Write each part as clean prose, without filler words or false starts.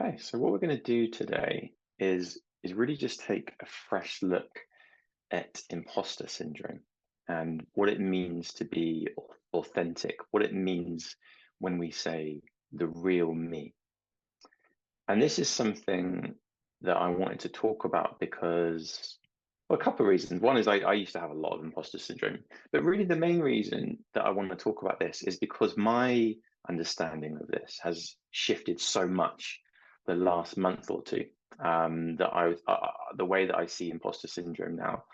Okay, so what we're going to do today is really just take a fresh look at imposter syndrome and what it means to be authentic, what it means when we say the real me. And this is something that I wanted to talk about because, well, a couple of reasons. One is I used to have a lot of imposter syndrome, but really the main reason that I want to talk about this is because my understanding of this has shifted so much the last month or two. That the way that I see imposter syndrome now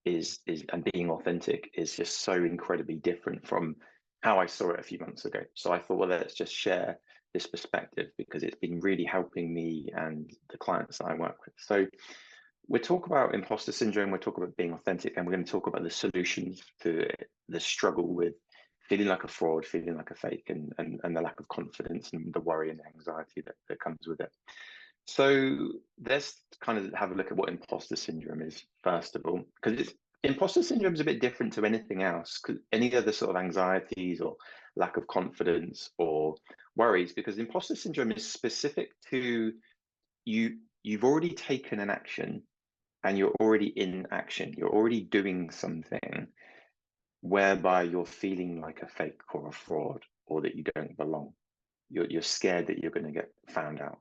is and being authentic is just so incredibly different from how I saw it a few months ago. So I thought, well, let's just share this perspective because it's been really helping me and the clients that I work with. So we'll talk about imposter syndrome, we'll talk about being authentic, and we're going to talk about the solutions to the struggle with feeling like a fraud, feeling like a fake, and the lack of confidence and the worry and the anxiety that comes with it. So let's kind of have a look at what imposter syndrome is, first of all, because imposter syndrome is a bit different to anything else, any other sort of anxieties or lack of confidence or worries, because imposter syndrome is specific to you. You've already taken an action and you're already in action. You're already doing something whereby you're feeling like a fake or a fraud or that you don't belong. You're scared that you're going to get found out.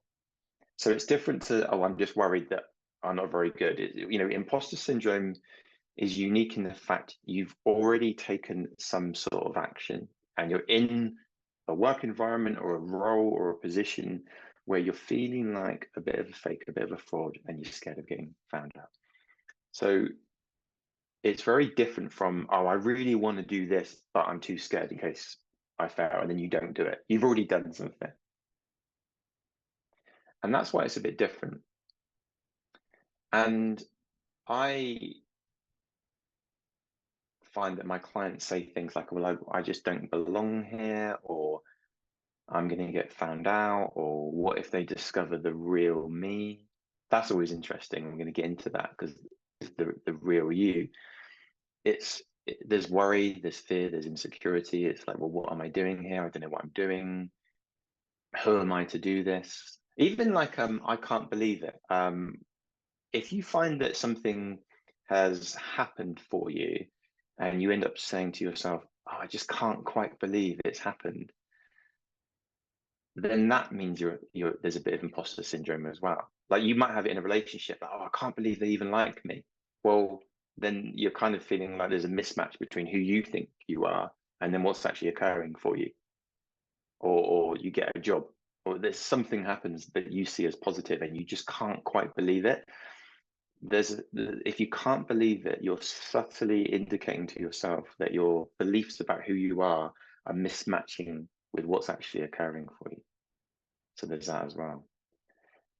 So it's different to, oh, I'm just worried that I'm not very good. Imposter syndrome is unique in the fact you've already taken some sort of action and you're in a work environment or a role or a position where you're feeling like a bit of a fake, a bit of a fraud, and you're scared of getting found out. So it's very different from, oh, I really want to do this, but I'm too scared in case I fail, and then you don't do it. You've already done something. And that's why it's a bit different. And I find that my clients say things like, well, I just don't belong here, or I'm going to get found out, or what if they discover the real me? That's always interesting. I'm going to get into that because the real you. There's worry, there's fear, there's insecurity. It's like, well, what am I doing here? I don't know what I'm doing. Who am I to do this? Even like I can't believe it. If you find that something has happened for you and you end up saying to yourself, oh, I just can't quite believe it's happened, then that means there's a bit of imposter syndrome as well. Like you might have it in a relationship, like, oh, I can't believe they even like me. Well, then you're kind of feeling like there's a mismatch between who you think you are and then what's actually occurring for you. Or you get a job, or there's something happens that you see as positive and you just can't quite believe it. If you can't believe it, you're subtly indicating to yourself that your beliefs about who you are mismatching with what's actually occurring for you. So there's that as well.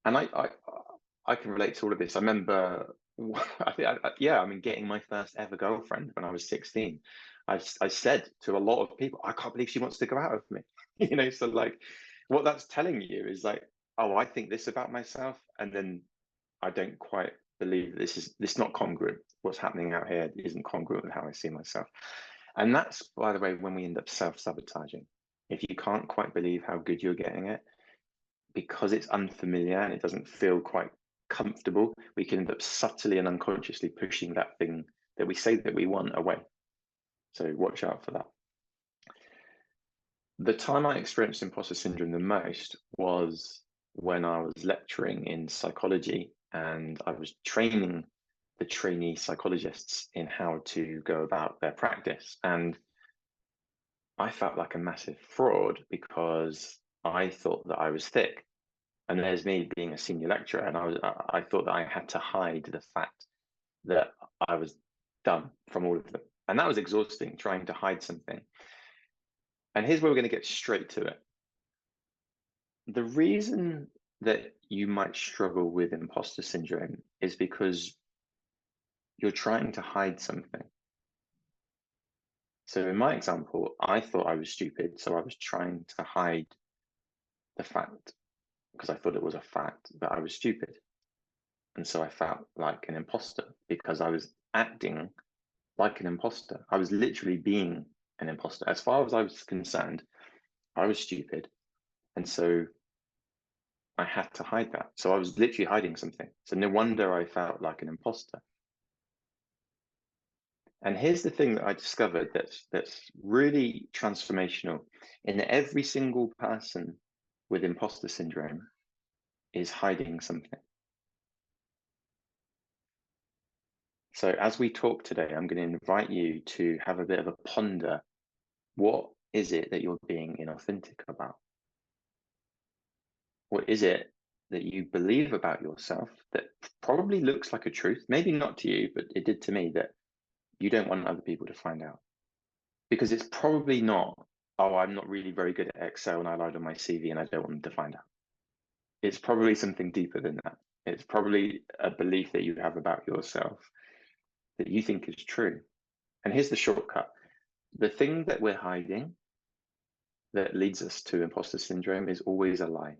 And I can relate to all of this. I remember, I mean, getting my first ever girlfriend when I was 16. I said to a lot of people, I can't believe she wants to go out with me. So like, what that's telling you is like, oh, I think this about myself, and then I don't quite believe this not congruent. What's happening out here isn't congruent with how I see myself. And that's, by the way, when we end up self-sabotaging. If you can't quite believe how good you're getting it, because it's unfamiliar and it doesn't feel quite comfortable, we can end up subtly and unconsciously pushing that thing that we say that we want away. So watch out for that. The time I experienced imposter syndrome the most was when I was lecturing in psychology and I was training the trainee psychologists in how to go about their practice. And I felt like a massive fraud because I thought that I was thick. And there's me being a senior lecturer, and I thought that I had to hide the fact that I was dumb from all of them. And that was exhausting, trying to hide something. And here's where we're going to get straight to it. The reason that you might struggle with imposter syndrome is because you're trying to hide something. So in my example, I thought I was stupid, so I was trying to hide the fact because I thought it was a fact that I was stupid. And so I felt like an imposter because I was acting like an imposter. I was literally being an imposter. As far as I was concerned, I was stupid. And so I had to hide that. So I was literally hiding something. So no wonder I felt like an imposter. And here's the thing that I discovered that's really transformational in every single person with imposter syndrome is hiding something. So as we talk today, I'm going to invite you to have a bit of a ponder. What is it that you're being inauthentic about? What is it that you believe about yourself that probably looks like a truth? Maybe not to you, but it did to me, that you don't want other people to find out. Because it's probably not, oh, I'm not really very good at Excel and I lied on my CV and I don't want them to find out. It's probably something deeper than that. It's probably a belief that you have about yourself that you think is true. And here's the shortcut. The thing that we're hiding that leads us to imposter syndrome is always a lie.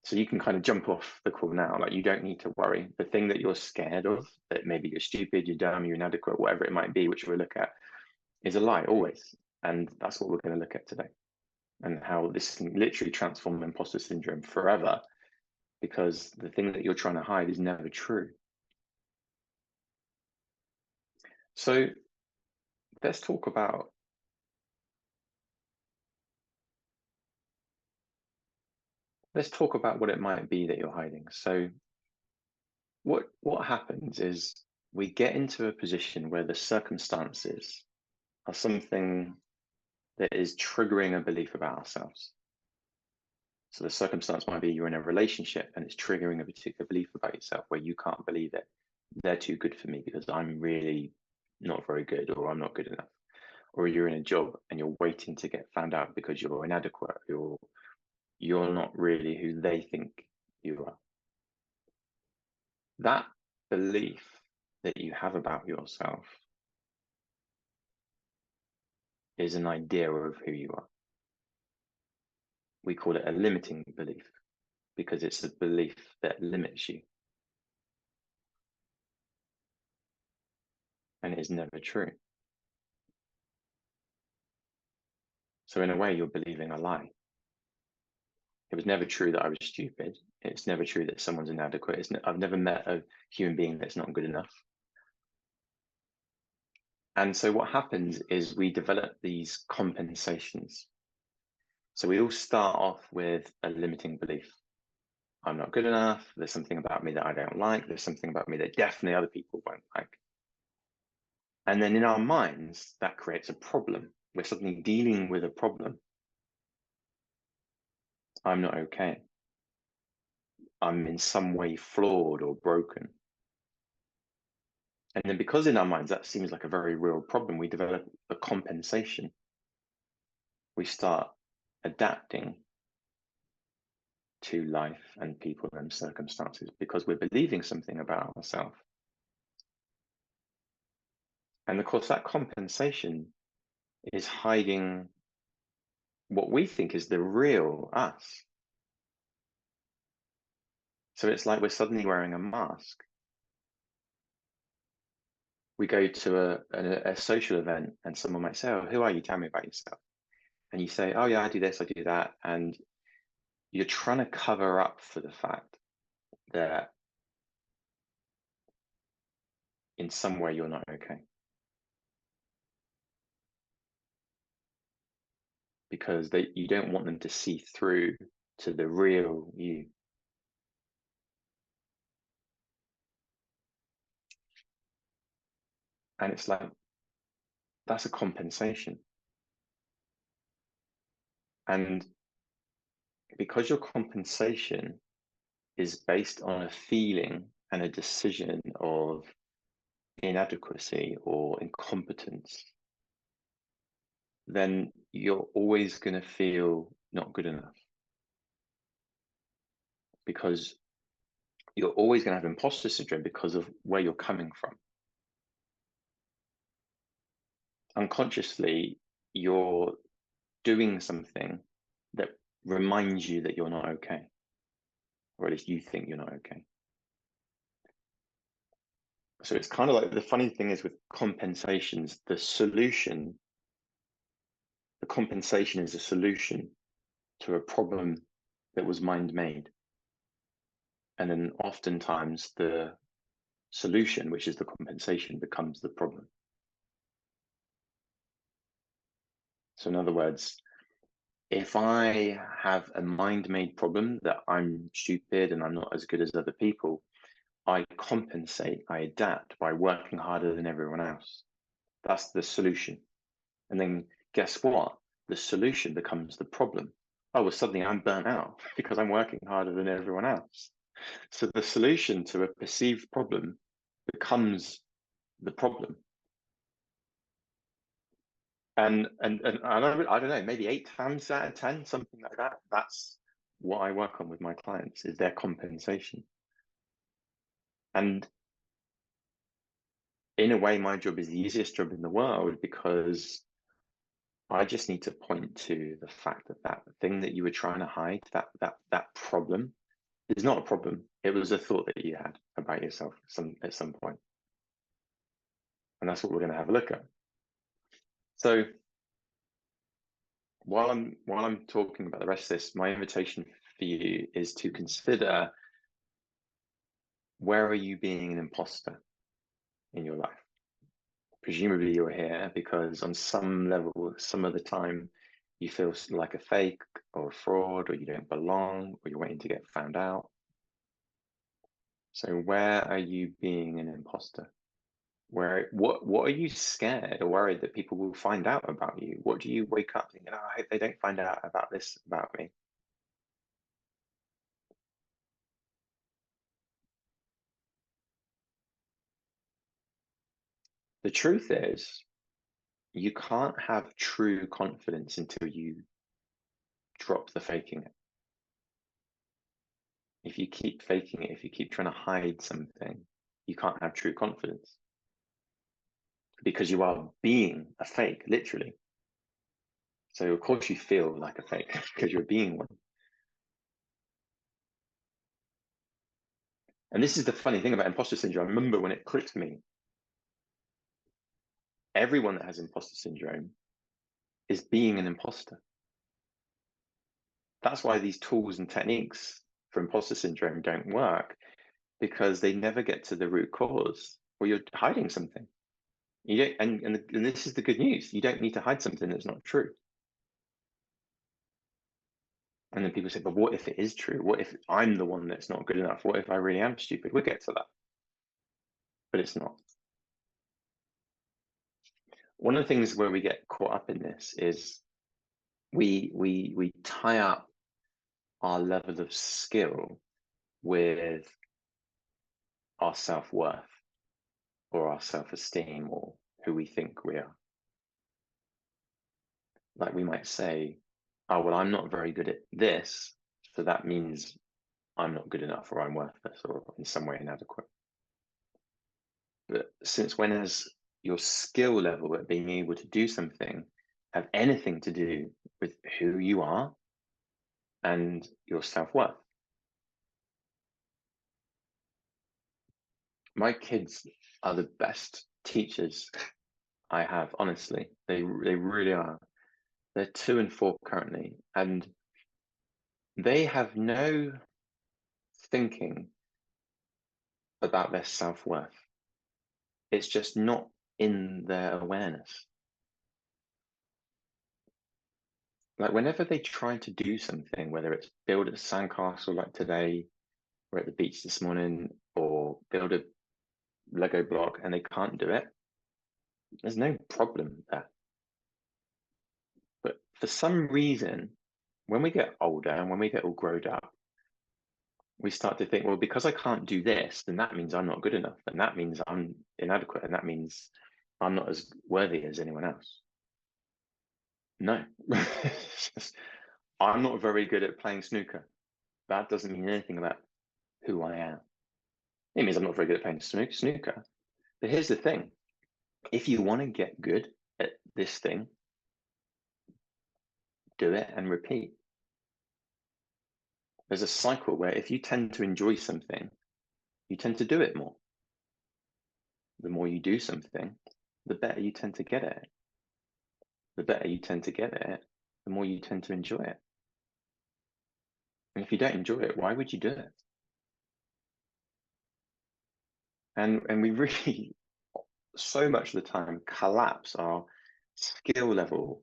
So you can kind of jump off the call now. Like, you don't need to worry. The thing that you're scared of, that maybe you're stupid, you're dumb, you're inadequate, whatever it might be, which we'll look at, is a lie always. And that's what we're going to look at today, and how this can literally transform imposter syndrome forever, because the thing that you're trying to hide is never true. So let's talk about what it might be that you're hiding. So what happens is we get into a position where the circumstances are something that is triggering a belief about ourselves. So the circumstance might be you're in a relationship and it's triggering a particular belief about yourself where you can't believe it. They're too good for me because I'm really not very good, or I'm not good enough. Or you're in a job and you're waiting to get found out because you're inadequate, you're not really who they think you are. That belief that you have about yourself is an idea of who you are. We call it a limiting belief because it's a belief that limits you. And it is never true. So in a way, you're believing a lie. It was never true that I was stupid. It's never true that someone's inadequate. I've never met a human being that's not good enough. And so what happens is we develop these compensations. So we all start off with a limiting belief. I'm not good enough. There's something about me that I don't like. There's something about me that definitely other people won't like. And then in our minds, that creates a problem. We're suddenly dealing with a problem. I'm not okay. I'm in some way flawed or broken. And then because in our minds that seems like a very real problem, we develop a compensation. We start adapting to life and people and circumstances because we're believing something about ourselves. And of course, that compensation is hiding what we think is the real us. So it's like we're suddenly wearing a mask. We go to a social event and someone might say, oh, who are you? Tell me about yourself. And you say, oh yeah, I do this, I do that. And you're trying to cover up for the fact that in some way you're not okay. Because you don't want them to see through to the real you. And it's like, that's a compensation. And because your compensation is based on a feeling and a decision of inadequacy or incompetence, then you're always going to feel not good enough. Because you're always going to have imposter syndrome because of where you're coming from. Unconsciously, you're doing something that reminds you that you're not okay, or at least you think you're not okay. So it's kind of like, the funny thing is with compensations, the compensation is a solution to a problem that was mind-made. And then oftentimes the solution, which is the compensation, becomes the problem. So in other words, if I have a mind-made problem that I'm stupid and I'm not as good as other people, I compensate, I adapt by working harder than everyone else. That's the solution. And then guess what? The solution becomes the problem. Oh, well, suddenly I'm burnt out because I'm working harder than everyone else. So the solution to a perceived problem becomes the problem. And I don't know, maybe 8 times out of 10, something like that. That's what I work on with my clients, is their compensation. And in a way, my job is the easiest job in the world because I just need to point to the fact that that thing that you were trying to hide, that problem, is not a problem. It was a thought that you had about yourself at some point. And that's what we're going to have a look at. So while I'm talking about the rest of this, my invitation for you is to consider, where are you being an imposter in your life? Presumably you're here because on some level, some of the time, you feel like a fake or a fraud, or you don't belong, or you're waiting to get found out. So where are you being an imposter? What are you scared or worried that people will find out about you? What do you wake up thinking, oh, I hope they don't find out about this about me? The truth is, you can't have true confidence until you drop the faking it. If you keep faking it, if you keep trying to hide something, you can't have true confidence, because you are being a fake, literally. So of course you feel like a fake because you're being one. And this is the funny thing about imposter syndrome. I remember when it clicked me, everyone that has imposter syndrome is being an imposter. That's why these tools and techniques for imposter syndrome don't work, because they never get to the root cause, or you're hiding something. You don't, and this is the good news. You don't need to hide something that's not true. And then people say, but what if it is true? What if I'm the one that's not good enough? What if I really am stupid? We'll get to that. But it's not. One of the things where we get caught up in this is we tie up our level of skill with our self-worth or our self-esteem or who we think we are. Like we might say, oh, well, I'm not very good at this, so that means I'm not good enough, or I'm worthless, or in some way inadequate. But since when has your skill level at being able to do something have anything to do with who you are and your self-worth? My kids are the best teachers I have, honestly. They really are. They're 2 and 4 currently, and they have no thinking about their self-worth. It's just not in their awareness. Like whenever they try to do something, whether it's build a sandcastle like today, we're at the beach this morning, or build a Lego block and they can't do it, there's no problem there. But for some reason, when we get older and when we get all grown up, we start to think, well, because I can't do this, then that means I'm not good enough. And that means I'm inadequate. And that means I'm not as worthy as anyone else. No, I'm not very good at playing snooker. That doesn't mean anything about who I am. It means I'm not very good at playing snooker. But here's the thing. If you want to get good at this thing, do it and repeat. There's a cycle where if you tend to enjoy something, you tend to do it more. The more you do something, the better you tend to get at it. The better you tend to get at it, the more you tend to enjoy it. And if you don't enjoy it, why would you do it? And we really so much of the time collapse our skill level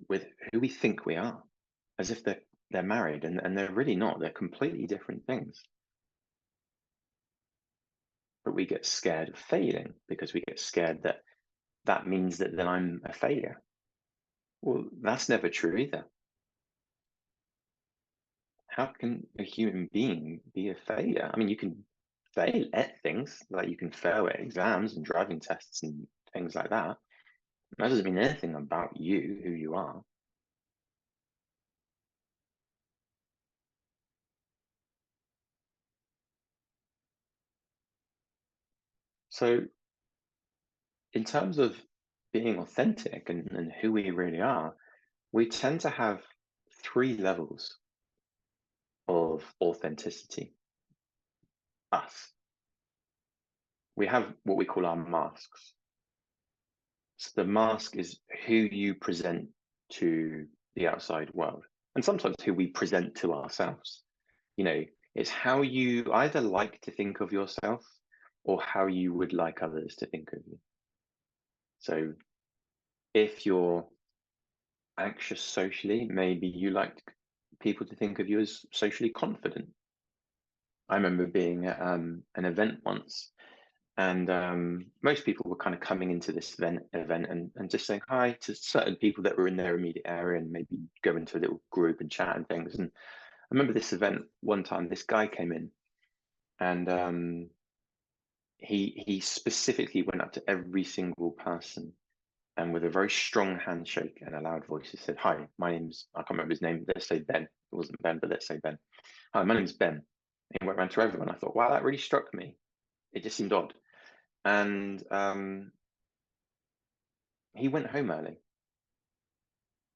with who we think we are, as if they're married, and they're really not. They're completely different things. But we get scared of failing because we get scared that that means that then I'm a failure. Well, that's never true either. How can a human being be a failure? I mean, you can fail at things, like you can fail at exams and driving tests and things like that. That doesn't mean anything about you, who you are. So, in terms of being authentic and who we really are, we tend to have three levels of authenticity. Us. We have what we call our masks. So the mask is who you present to the outside world, and sometimes who we present to ourselves. You know, it's how you either like to think of yourself or how you would like others to think of you. So if you're anxious socially, maybe you like people to think of you as socially confident. I remember being at an event once, and most people were kind of coming into this event and just saying hi to certain people that were in their immediate area and maybe go into a little group and chat and things. And I remember this event one time, this guy came in and he specifically went up to every single person and with a very strong handshake and a loud voice, he said, "Hi, my name's," I can't remember his name, let's say Ben. It wasn't Ben, but let's say Ben. "Hi, my name's Ben." And he went around to everyone. I thought, wow, that really struck me. It just seemed odd. And he went home early.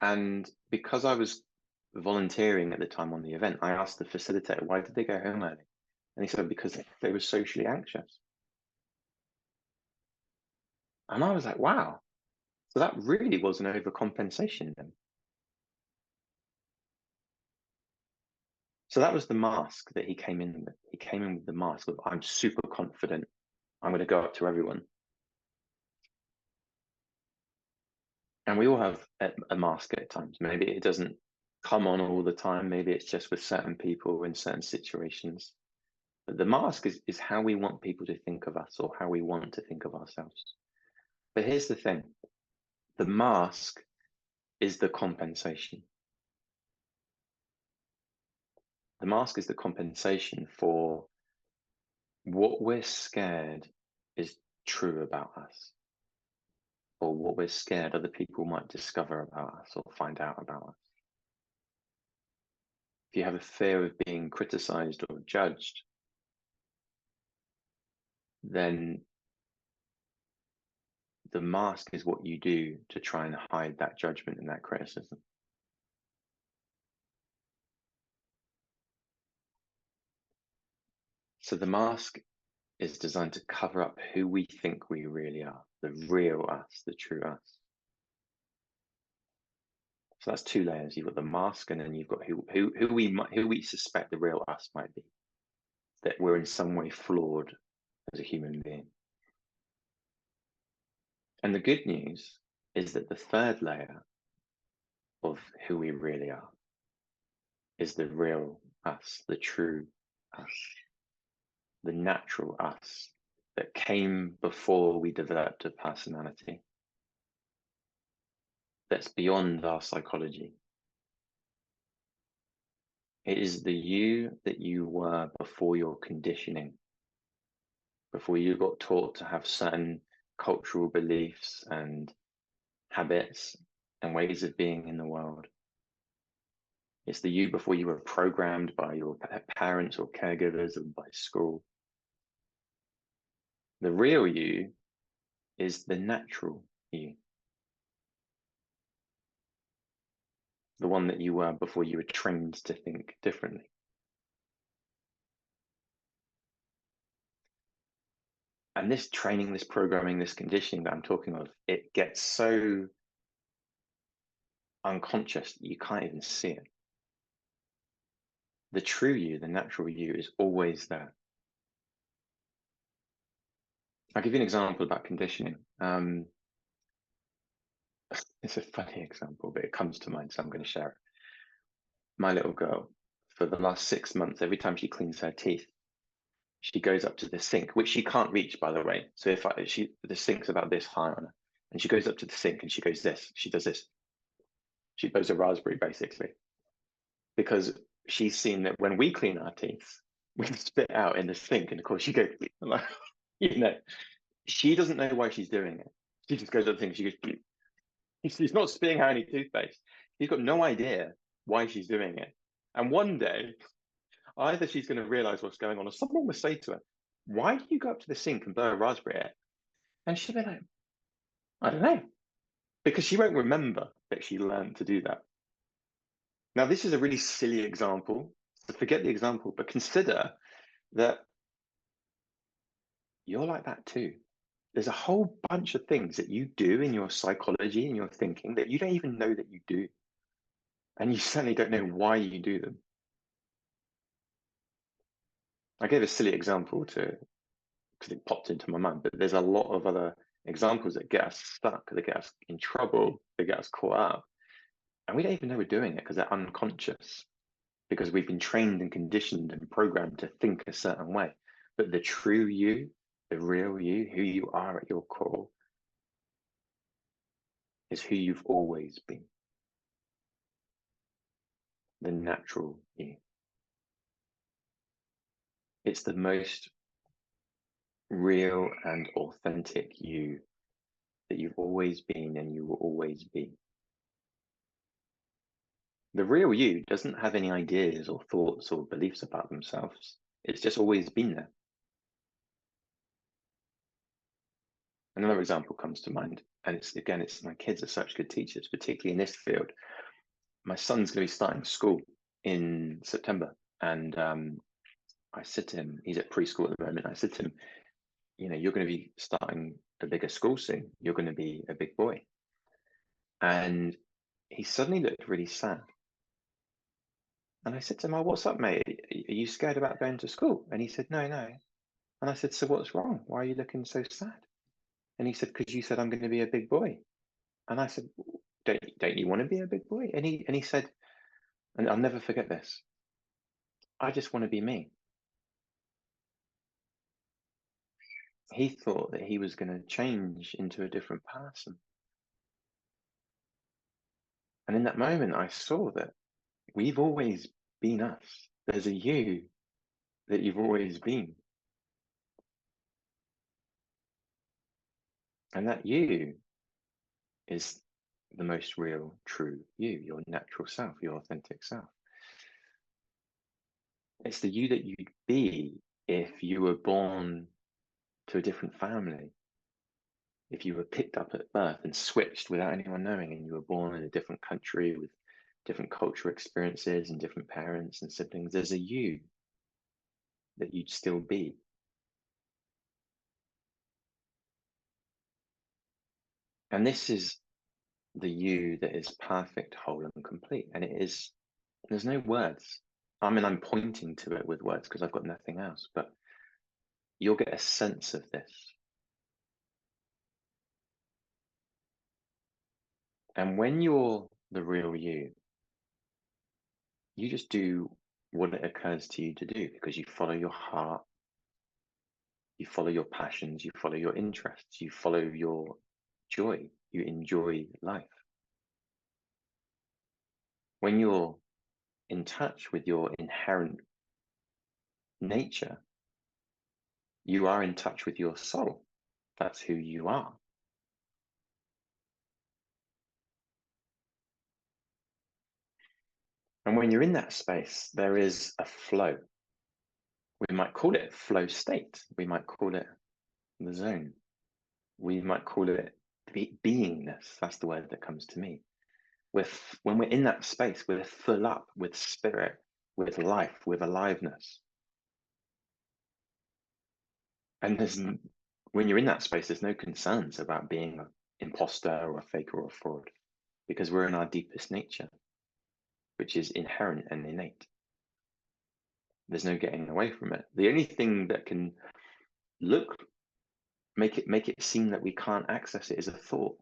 And because I was volunteering at the time on the event, I asked the facilitator, why did they go home early? And he said, because they were socially anxious. And I was like, wow. So that really was an overcompensation then. So that was the mask that he came in with. He came in with the mask of, I'm super confident. I'm going to go up to everyone. And we all have a mask at times. Maybe it doesn't come on all the time. Maybe it's just with certain people in certain situations. But the mask is how we want people to think of us or how we want to think of ourselves. But here's the thing, the mask is the compensation. The mask is the compensation for what we're scared is true about us, or what we're scared other people might discover about us or find out about us. If you have a fear of being criticized or judged, then the mask is what you do to try and hide that judgment and that criticism. So the mask is designed to cover up who we think we really are, the real us, the true us. So that's two layers. You've got the mask, and then you've got who we suspect the real us might be. That we're in some way flawed as a human being. And the good news is that the third layer of who we really are is the real us, the true us, the natural us that came before we developed a personality that's beyond our psychology. It is the you that you were before your conditioning, before you got taught to have certain cultural beliefs and habits and ways of being in the world. It's the you before you were programmed by your parents or caregivers or by school. The real you is the natural you, the one that you were before you were trained to think differently. And this training, this programming, this conditioning that I'm talking of, it gets so unconscious that you can't even see it. The true you, the natural you, is always there. I'll give you an example about conditioning. It's a funny example, but it comes to mind, so I'm going to share it. My little girl, for the last 6 months, every time she cleans her teeth, she goes up to the sink, which she can't reach, by the way. So if the sink's about this high on her, and she goes up to the sink and she goes this, she does this. She blows a raspberry, basically, because she's seen that when we clean our teeth, we spit out in the sink, and of course she goes, like, you know, she doesn't know why she's doing it. She just goes up to the sink, she goes, she's not spitting out any toothpaste. She's got no idea why she's doing it. And one day, either she's going to realize what's going on, or someone will say to her, "Why do you go up to the sink and blow a raspberry out?" And she'll be like, "I don't know," because she won't remember that she learned to do that. Now, this is a really silly example, so forget the example, but consider that you're like that too. There's a whole bunch of things that you do in your psychology and your thinking that you don't even know that you do. And you certainly don't know why you do them. I gave a silly example because it popped into my mind, but there's a lot of other examples that get us stuck, that get us in trouble, that get us caught up. And we don't even know we're doing it because they're unconscious, because we've been trained and conditioned and programmed to think a certain way. But the true you, the real you, who you are at your core, is who you've always been, the natural you. It's the most real and authentic you that you've always been and you will always be. The real you doesn't have any ideas or thoughts or beliefs about themselves. It's just always been there. Another example comes to mind, and it's my kids are such good teachers, particularly in this field. My son's going to be starting school in September, and I said to him, he's at preschool at the moment. I said to him, you're going to be starting a bigger school soon. You're going to be a big boy. And he suddenly looked really sad. And I said to him, "Oh, what's up, mate? Are you scared about going to school?" And he said, "No, no." And I said, "So what's wrong? Why are you looking so sad?" And he said, "Because you said I'm going to be a big boy." And I said, "Don't you want to be a big boy?" And he said, and I'll never forget this, "I just want to be me." He thought that he was going to change into a different person. And in that moment, I saw that we've always been us. There's a you that you've always been. And that you is the most real, true you, your natural self, your authentic self. It's the you that you'd be if you were born to a different family, if you were picked up at birth and switched without anyone knowing, and you were born in a different country with different cultural experiences and different parents and siblings. There's a you that you'd still be. And this is the you that is perfect, whole, and complete. And there's no words. I mean, I'm pointing to it with words because I've got nothing else, but you'll get a sense of this. And when you're the real you just do what it occurs to you to do because you follow your heart, you follow your passions, you follow your interests, you follow your joy, you enjoy life. When you're in touch with your inherent nature, you are in touch with your soul. That's who you are. And when you're in that space, there is a flow. We might call it flow state. We might call it the zone. We might call it beingness. That's the word that comes to me. When we're in that space, we're full up with spirit, with life, with aliveness. And when you're in that space, there's no concerns about being an imposter or a faker or a fraud, because we're in our deepest nature, which is inherent and innate. There's no getting away from it. The only thing that can look make it seem that we can't access it is a thought.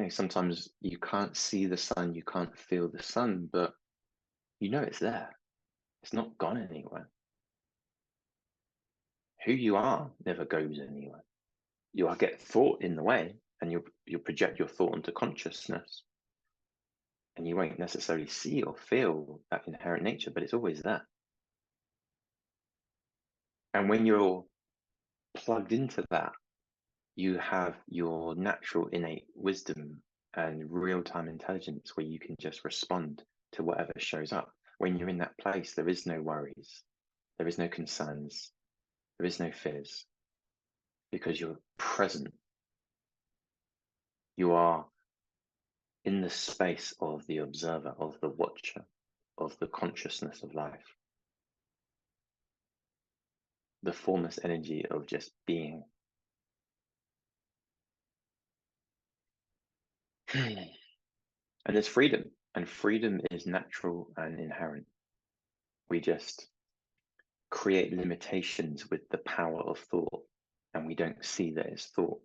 Sometimes you can't see the sun, you can't feel the sun, but it's there. It's not gone anywhere. Who you are never goes anywhere. You'll get thought in the way, and you'll project your thought onto consciousness, and you won't necessarily see or feel that inherent nature, but it's always there. And when you're plugged into that, you have your natural innate wisdom and real-time intelligence where you can just respond to whatever shows up. When you're in that place, there is no worries, there is no concerns, there is no fears, because you're present. You are in the space of the observer, of the watcher, of the consciousness of life, the formless energy of just being. And there's freedom, and freedom is natural and inherent. We just create limitations with the power of thought, and we don't see that it's thought.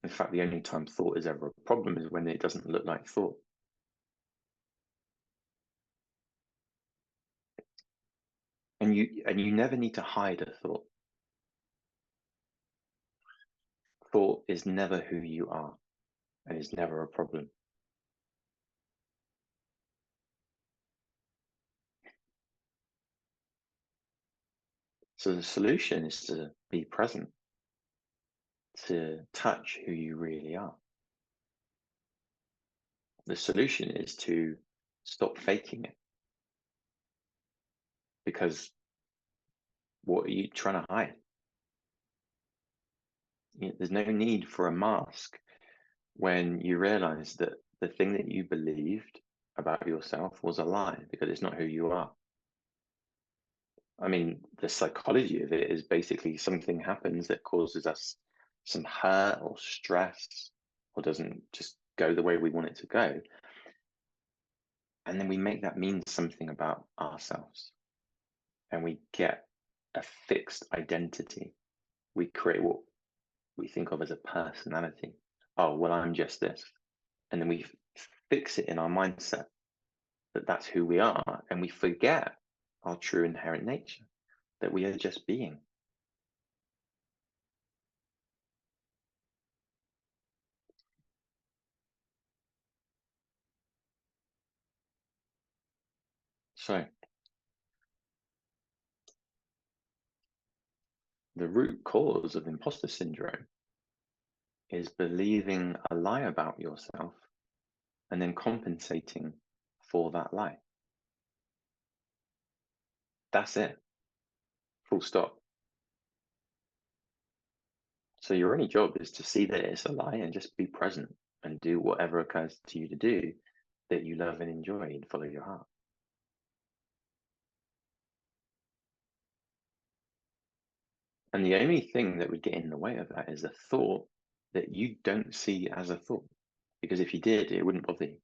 In fact, the only time thought is ever a problem is when it doesn't look like thought. And you never need to hide a thought. Thought is never who you are, and is never a problem. So the solution is to be present, to touch who you really are. The solution is to stop faking it, because what are you trying to hide? There's no need for a mask when you realize that the thing that you believed about yourself was a lie, because it's not who you are. I mean, the psychology of it is basically something happens that causes us some hurt or stress, or doesn't just go the way we want it to go. And then we make that mean something about ourselves, and we get a fixed identity. We create what we think of as a personality. Oh, well, I'm just this. And then we fix it in our mindset that that's who we are, and we forget our true inherent nature, that we are just being. So the root cause of imposter syndrome is believing a lie about yourself and then compensating for that lie. That's it. Full stop. So your only job is to see that it's a lie and just be present and do whatever occurs to you to do that you love and enjoy and follow your heart. And the only thing that would get in the way of that is a thought that you don't see as a thought. Because if you did, it wouldn't bother you.